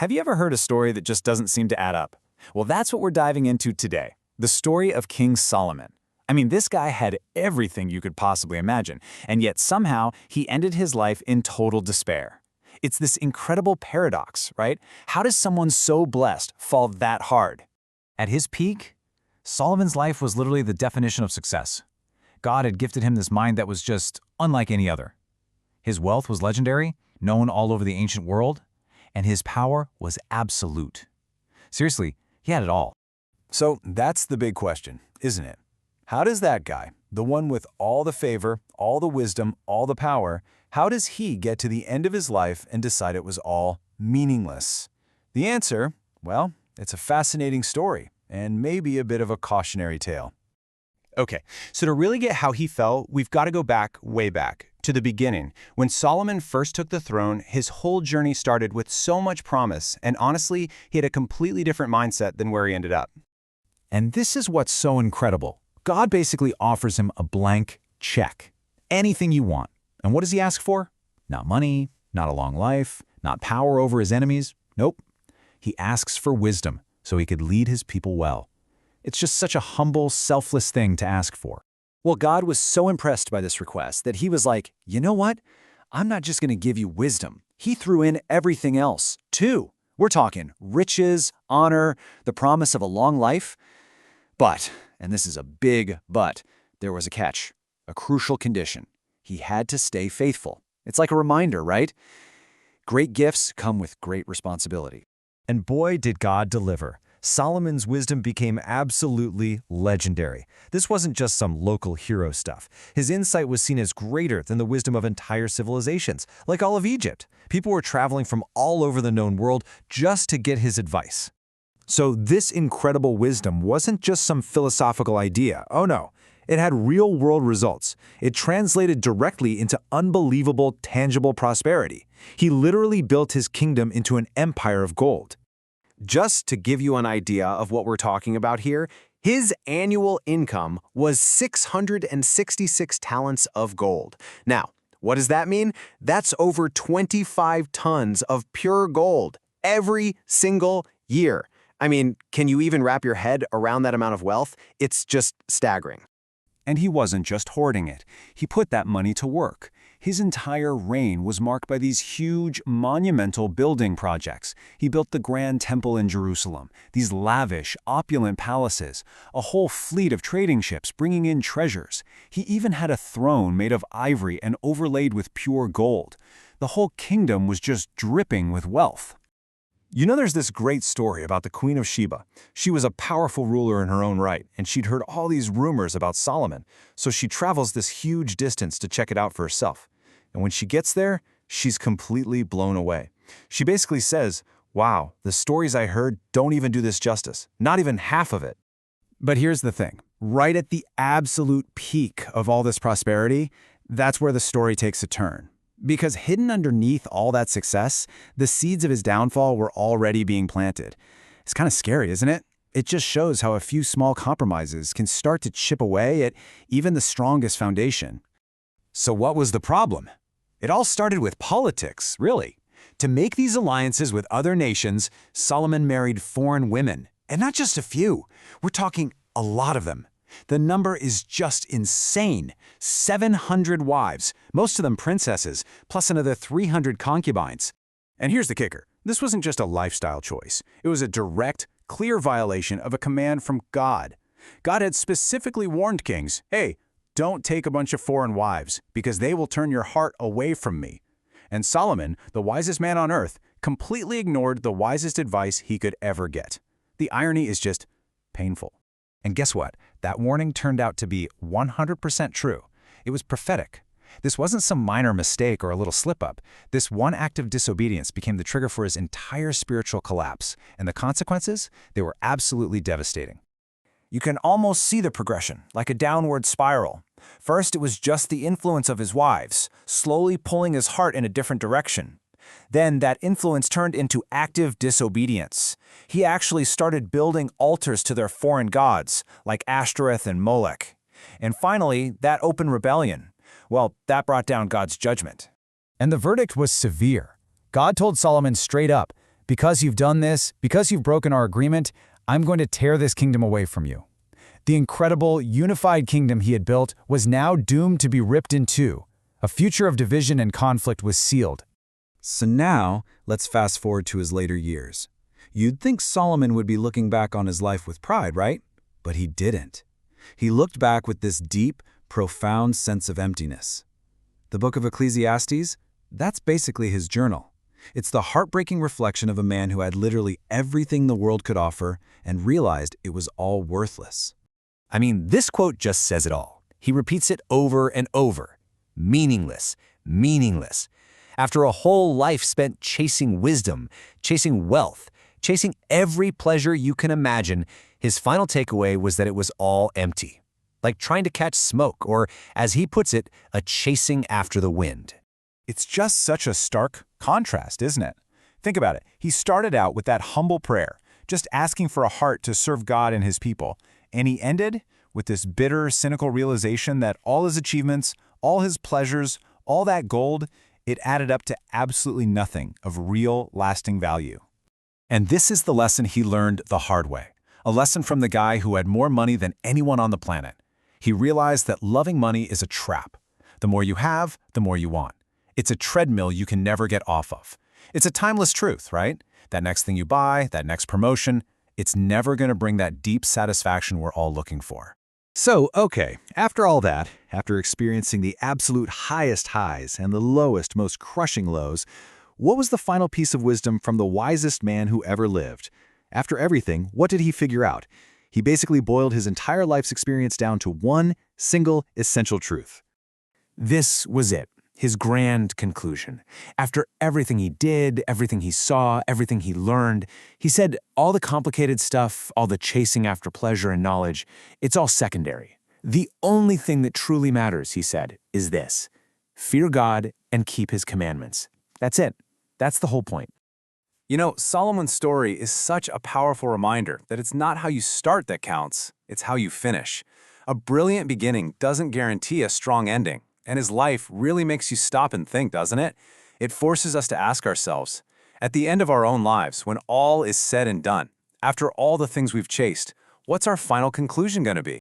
Have you ever heard a story that just doesn't seem to add up? Well, that's what we're diving into today. The story of King Solomon. I mean, this guy had everything you could possibly imagine, and yet somehow he ended his life in total despair. It's this incredible paradox, right? How does someone so blessed fall that hard? At his peak, Solomon's life was literally the definition of success. God had gifted him this mind that was just unlike any other. His wealth was legendary, known all over the ancient world, and his power was absolute. Seriously, he had it all. So that's the big question, isn't it? How does that guy, the one with all the favor, all the wisdom, all the power, how does he get to the end of his life and decide it was all meaningless? The answer, well, it's a fascinating story and maybe a bit of a cautionary tale. Okay, so to really get how he fell, we've got to go back, way back, to the beginning. When Solomon first took the throne, his whole journey started with so much promise, and honestly, he had a completely different mindset than where he ended up. And this is what's so incredible. God basically offers him a blank check. Anything you want. And what does he ask for? Not money, not a long life, not power over his enemies. Nope. He asks for wisdom so he could lead his people well. It's just such a humble, selfless thing to ask for. Well, God was so impressed by this request that he was like, you know what? I'm not just going to give you wisdom. He threw in everything else, too. We're talking riches, honor, the promise of a long life. But, and this is a big but, there was a catch, a crucial condition. He had to stay faithful. It's like a reminder, right? Great gifts come with great responsibility. And boy, did God deliver. Solomon's wisdom became absolutely legendary. This wasn't just some local hero stuff. His insight was seen as greater than the wisdom of entire civilizations, like all of Egypt. People were traveling from all over the known world just to get his advice. So this incredible wisdom wasn't just some philosophical idea. Oh no, it had real-world results. It translated directly into unbelievable, tangible prosperity. He literally built his kingdom into an empire of gold. Just to give you an idea of what we're talking about here, his annual income was 666 talents of gold. Now, what does that mean? That's over 25 tons of pure gold every single year. I mean, can you even wrap your head around that amount of wealth? It's just staggering. And he wasn't just hoarding it. He put that money to work. His entire reign was marked by these huge, monumental building projects. He built the Grand Temple in Jerusalem, these lavish, opulent palaces, a whole fleet of trading ships bringing in treasures. He even had a throne made of ivory and overlaid with pure gold. The whole kingdom was just dripping with wealth. You know, there's this great story about the Queen of Sheba. She was a powerful ruler in her own right, and she'd heard all these rumors about Solomon, so she travels this huge distance to check it out for herself. And when she gets there, she's completely blown away. She basically says, wow, the stories I heard don't even do this justice, not even half of it. But here's the thing. Right at the absolute peak of all this prosperity, that's where the story takes a turn. Because hidden underneath all that success, the seeds of his downfall were already being planted. It's kind of scary, isn't it? It just shows how a few small compromises can start to chip away at even the strongest foundation. So what was the problem? It all started with politics, really. To make these alliances with other nations, Solomon married foreign women. And not just a few. We're talking a lot of them. The number is just insane. 700 wives, most of them princesses, plus another 300 concubines. And here's the kicker. This wasn't just a lifestyle choice. It was a direct, clear violation of a command from God. God had specifically warned kings, hey, don't take a bunch of foreign wives, because they will turn your heart away from me. And Solomon, the wisest man on earth, completely ignored the wisest advice he could ever get. The irony is just painful. And guess what? That warning turned out to be 100% true. It was prophetic. This wasn't some minor mistake or a little slip-up. This one act of disobedience became the trigger for his entire spiritual collapse. And the consequences? They were absolutely devastating. You can almost see the progression, like a downward spiral. First, it was just the influence of his wives, slowly pulling his heart in a different direction. Then that influence turned into active disobedience. He actually started building altars to their foreign gods, like Ashtoreth and Molech. And finally, that open rebellion. Well, that brought down God's judgment. And the verdict was severe. God told Solomon straight up, Because you've done this, because you've broken our agreement, I'm going to tear this kingdom away from you. The incredible, unified kingdom he had built was now doomed to be ripped in two. A future of division and conflict was sealed. So now, let's fast forward to his later years. You'd think Solomon would be looking back on his life with pride, right? But he didn't. He looked back with this deep, profound sense of emptiness. The book of Ecclesiastes, that's basically his journal. It's the heartbreaking reflection of a man who had literally everything the world could offer and realized it was all worthless. I mean, this quote just says it all. He repeats it over and over. Meaningless, meaningless. After a whole life spent chasing wisdom, chasing wealth, chasing every pleasure you can imagine, his final takeaway was that it was all empty. Like trying to catch smoke, or, as he puts it, a chasing after the wind. It's just such a stark contrast, isn't it? Think about it. He started out with that humble prayer, just asking for a heart to serve God and his people. And he ended with this bitter, cynical realization that all his achievements, all his pleasures, all that gold, it added up to absolutely nothing of real, lasting value. And this is the lesson he learned the hard way. A lesson from the guy who had more money than anyone on the planet. He realized that loving money is a trap. The more you have, the more you want. It's a treadmill you can never get off of. It's a timeless truth, right? That next thing you buy, that next promotion, it's never going to bring that deep satisfaction we're all looking for. So, okay, after all that, after experiencing the absolute highest highs and the lowest, most crushing lows, what was the final piece of wisdom from the wisest man who ever lived? After everything, what did he figure out? He basically boiled his entire life's experience down to one single essential truth. This was it. His grand conclusion. After everything he did, everything he saw, everything he learned, he said all the complicated stuff, all the chasing after pleasure and knowledge, it's all secondary. The only thing that truly matters, he said, is this: fear God and keep his commandments. That's it. That's the whole point. You know, Solomon's story is such a powerful reminder that it's not how you start that counts, it's how you finish. A brilliant beginning doesn't guarantee a strong ending. And his life really makes you stop and think, doesn't it? It forces us to ask ourselves, at the end of our own lives, when all is said and done, after all the things we've chased, what's our final conclusion going to be?